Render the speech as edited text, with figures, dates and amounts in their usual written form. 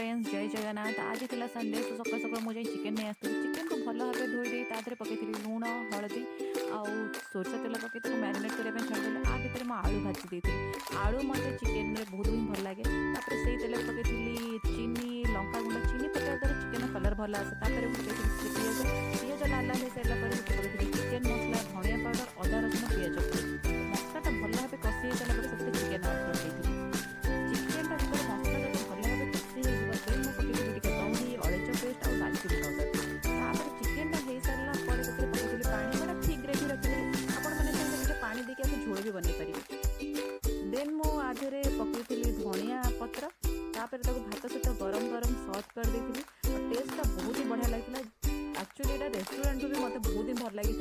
Friends जय जगन्नाथ। आज थी संडे तो सकाल सकाल मुझे चिकेन नहीं आसती। चिकेन को भल भाव धोई दे तादे पकई लुण हलदी आउ सोरष तेल पकई मैरिनेट करने छाड़ी आ भर मुझे आलू भाजी देती। आलू मत चिकेन में बहुत ही भल लगे। से तेल पकई चीनी लंका गुंड चीनी पकड़ा द्वारा चिकेन कलर भल आसे। पिज पिज लाल लाल हो सारा चिकेन मसला धनिया पाउडर अदा रसुण पिज मसलाटा भल भाव कषि हो सारा से चिकेन पकई चिकेन मसला जब भल भाव कषि हो दही अलैच पेस्ट और दालचिनी पाउडर चिकेन हो सारा पकई पानी गुड़ा ठीक ग्रेवी रखी आपने पानी देके झोल भी बनई पारे। देन मु आधे पकई धनिया पत्र तापर भात सहित गरम गरम सर्व कर देती। टेस्टा बहुत ही बढ़िया लगी। एक्चुअली रेस्टोरेंट भी मत बहुत ही भल लगी।